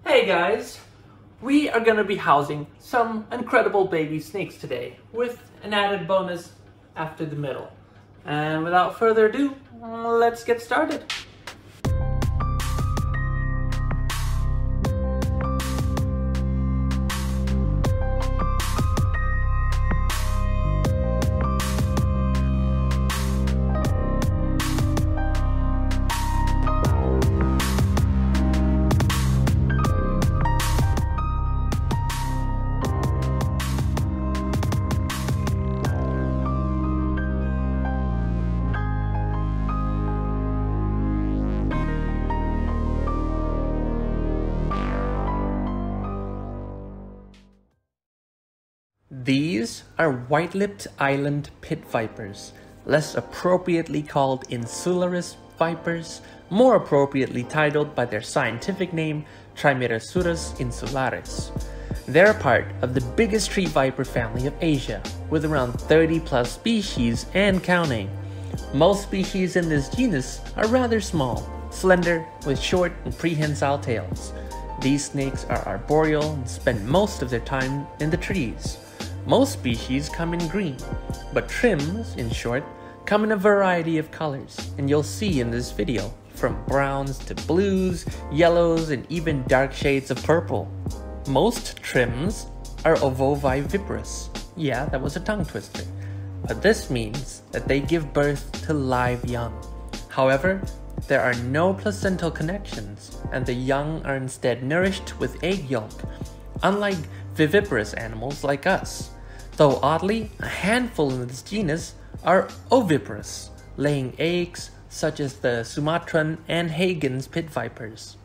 Hey guys, we are going to be housing some incredible baby snakes today with an added bonus after the middle. And without further ado, let's get started. These are white-lipped island pit vipers, less appropriately called insularis vipers, more appropriately titled by their scientific name Trimeresurus insularis. They're part of the biggest tree viper family of Asia, with around 30 plus species and counting. Most species in this genus are rather small, slender, with short and prehensile tails. These snakes are arboreal and spend most of their time in the trees. Most species come in green, but trims, in short, come in a variety of colors, and you'll see in this video, from browns to blues, yellows, and even dark shades of purple. Most trims are ovoviviparous. Yeah, that was a tongue twister. But this means that they give birth to live young. However, there are no placental connections, and the young are instead nourished with egg yolk, unlike viviparous animals like us. Though oddly, a handful in this genus are oviparous, laying eggs such as the Sumatran and Hagen's pit vipers.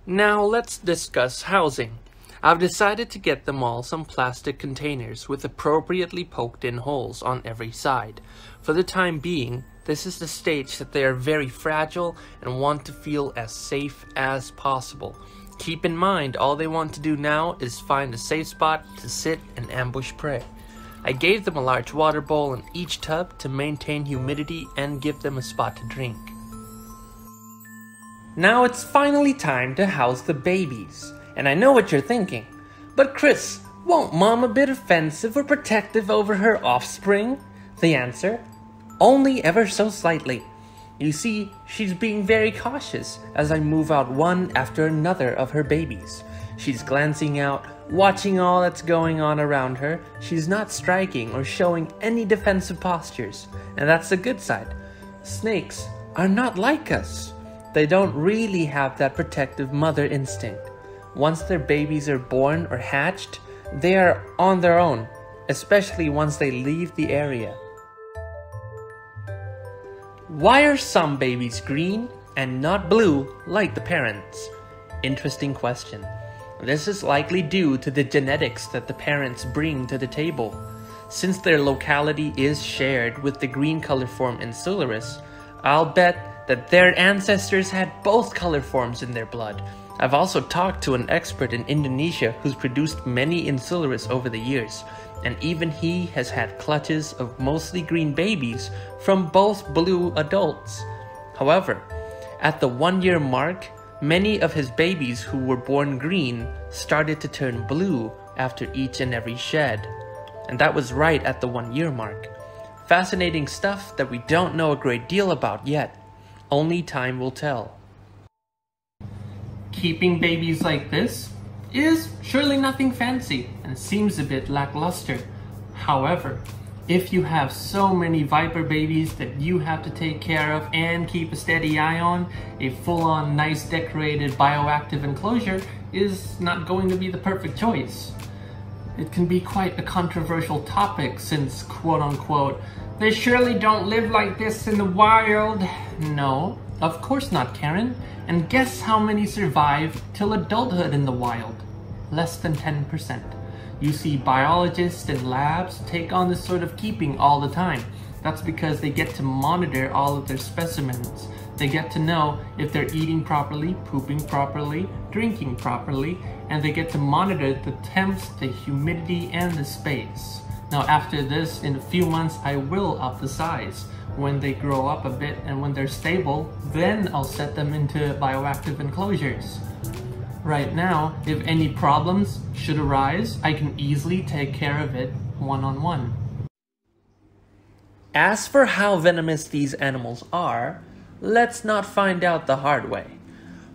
Now let's discuss housing. I've decided to get them all some plastic containers with appropriately poked in holes on every side. For the time being, this is the stage that they are very fragile and want to feel as safe as possible. Keep in mind, all they want to do now is find a safe spot to sit and ambush prey. I gave them a large water bowl in each tub to maintain humidity and give them a spot to drink. Now it's finally time to house the babies. And I know what you're thinking, but Chris, won't Mom a bit offensive or protective over her offspring? The answer? Only ever so slightly. You see, she's being very cautious as I move out one after another of her babies. She's glancing out, watching all that's going on around her. She's not striking or showing any defensive postures, and that's the good side. Snakes are not like us. They don't really have that protective mother instinct. Once their babies are born or hatched, they are on their own, especially once they leave the area. Why are some babies green and not blue like the parents? Interesting question. This is likely due to the genetics that the parents bring to the table. Since their locality is shared with the green color form insularis, I'll bet that their ancestors had both color forms in their blood. I've also talked to an expert in Indonesia who's produced many insularis over the years, and even he has had clutches of mostly green babies from both blue adults. However, at the 1-year mark, many of his babies who were born green started to turn blue after each and every shed. And that was right at the 1-year mark. Fascinating stuff that we don't know a great deal about yet. Only time will tell. Keeping babies like this is surely nothing fancy and seems a bit lackluster. However, if you have so many viper babies that you have to take care of and keep a steady eye on, a full-on nice decorated bioactive enclosure is not going to be the perfect choice. It can be quite a controversial topic since, quote-unquote, they surely don't live like this in the wild. No, of course not, Karen. And guess how many survive till adulthood in the wild? Less than 10%. You see biologists and labs take on this sort of keeping all the time. That's because they get to monitor all of their specimens. They get to know if they're eating properly, pooping properly, drinking properly, and they get to monitor the temps, the humidity, and the space. Now after this, in a few months, I will up the size. When they grow up a bit and when they're stable, then I'll set them into bioactive enclosures. Right now, if any problems should arise, I can easily take care of it one-on-one. As for how venomous these animals are, let's not find out the hard way.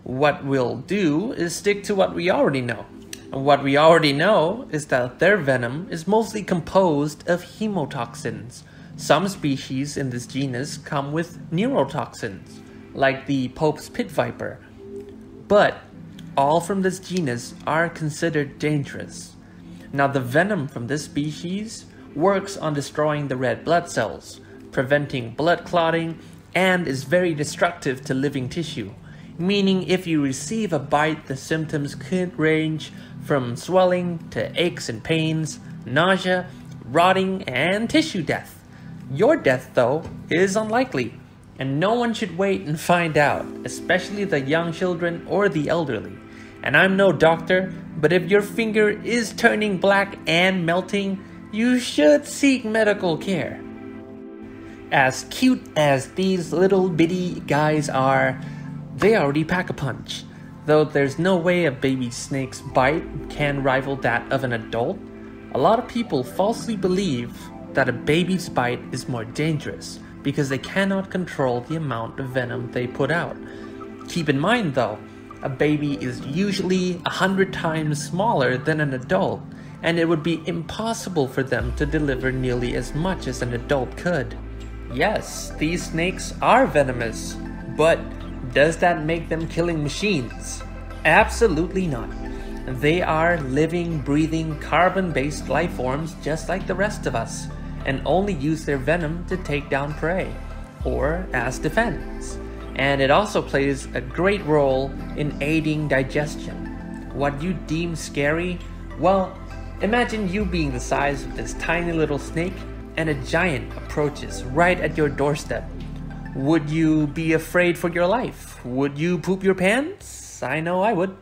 What we'll do is stick to what we already know. And what we already know is that their venom is mostly composed of hemotoxins. Some species in this genus come with neurotoxins, like the Pope's pit viper. But all from this genus are considered dangerous. Now, the venom from this species works on destroying the red blood cells, preventing blood clotting, and is very destructive to living tissue. Meaning if you receive a bite, the symptoms could range from swelling to aches and pains, nausea, rotting, and tissue death. Your death, though, is unlikely, and no one should wait and find out, especially the young children or the elderly. And I'm no doctor, but if your finger is turning black and melting, you should seek medical care. As cute as these little bitty guys are, they already pack a punch. Though there's no way a baby snake's bite can rival that of an adult, a lot of people falsely believe that a baby's bite is more dangerous because they cannot control the amount of venom they put out. Keep in mind though, a baby is usually 100 times smaller than an adult, and it would be impossible for them to deliver nearly as much as an adult could. Yes, these snakes are venomous, but does that make them killing machines? Absolutely not. They are living, breathing, carbon-based life forms just like the rest of us, and only use their venom to take down prey, or as defense. And it also plays a great role in aiding digestion. What you deem scary? Well, imagine you being the size of this tiny little snake and a giant approaches right at your doorstep. Would you be afraid for your life? Would you poop your pants? I know I would.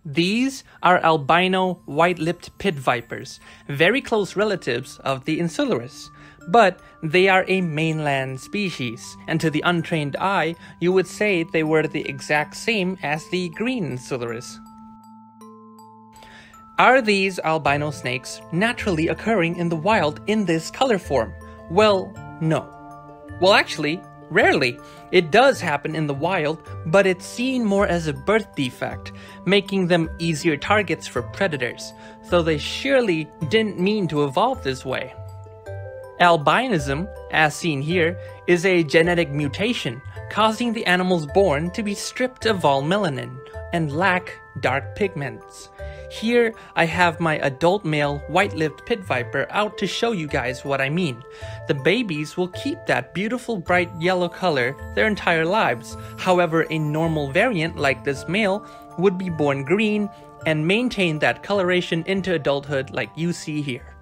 These are albino white-lipped pit vipers, very close relatives of the Insularis, but they are a mainland species, and to the untrained eye, you would say they were the exact same as the green Insularis. Are these albino snakes naturally occurring in the wild in this color form? Well, no. Well, actually, rarely. It does happen in the wild, but it's seen more as a birth defect, making them easier targets for predators, though they surely didn't mean to evolve this way. Albinism, as seen here, is a genetic mutation, causing the animals born to be stripped of all melanin and lack dark pigments. Here, I have my adult male white-lipped pit viper out to show you guys what I mean. The babies will keep that beautiful bright yellow color their entire lives. However, a normal variant like this male would be born green and maintain that coloration into adulthood like you see here.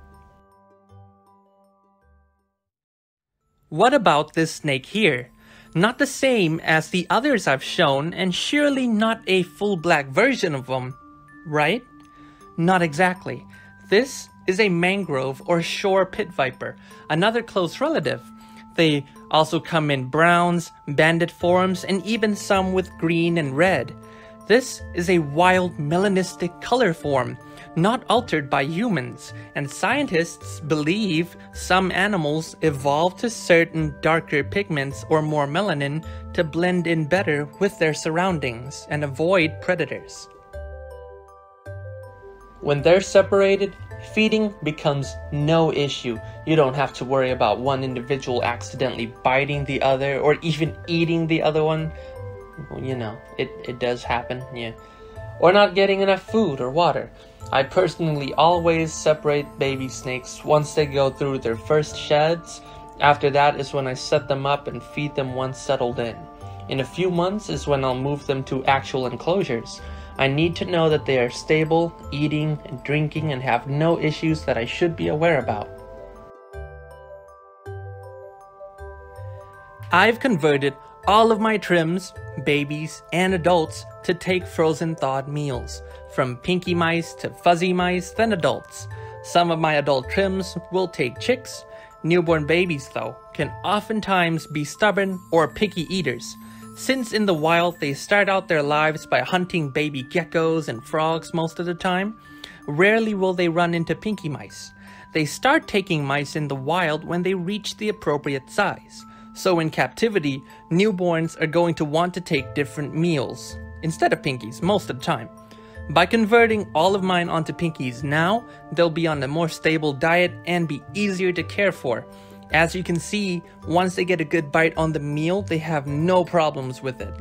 What about this snake here? Not the same as the others I've shown, and surely not a full black version of them, right? Not exactly. This is a mangrove or shore pit viper, another close relative. They also come in browns, banded forms, and even some with green and red. This is a wild melanistic color form, not altered by humans, and scientists believe some animals evolved to certain darker pigments or more melanin to blend in better with their surroundings and avoid predators. When they're separated, feeding becomes no issue. You don't have to worry about one individual accidentally biting the other or even eating the other one. You know, it does happen, yeah. Or not getting enough food or water. I personally always separate baby snakes once they go through their first sheds. After that is when I set them up and feed them once settled in. In a few months is when I'll move them to actual enclosures. I need to know that they are stable, eating and drinking, and have no issues that I should be aware about. I've converted all of my trims, babies, and adults to take frozen thawed meals, from pinky mice to fuzzy mice, then adults. Some of my adult trims will take chicks, Newborn babies, though, can oftentimes be stubborn or picky eaters, since in the wild they start out their lives by hunting baby geckos and frogs most of the time. Rarely will they run into pinky mice. They start taking mice in the wild when they reach the appropriate size. So in captivity, newborns are going to want to take different meals instead of pinkies most of the time. By converting all of mine onto pinkies now, they'll be on a more stable diet and be easier to care for. As you can see, once they get a good bite on the meal, they have no problems with it.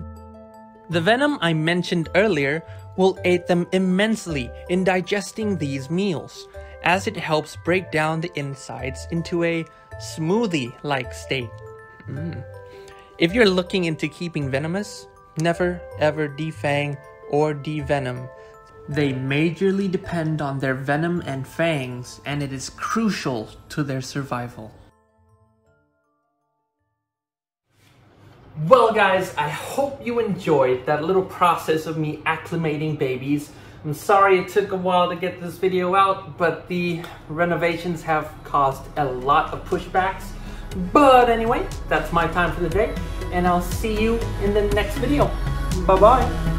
The venom I mentioned earlier will aid them immensely in digesting these meals, as it helps break down the insides into a smoothie-like state. If you're looking into keeping venomous, never ever defang or devenom. They majorly depend on their venom and fangs, and it is crucial to their survival. Well guys, I hope you enjoyed that little process of me acclimating babies. I'm sorry it took a while to get this video out, but the renovations have caused a lot of pushbacks. But anyway, that's my time for the day, and I'll see you in the next video. Bye bye.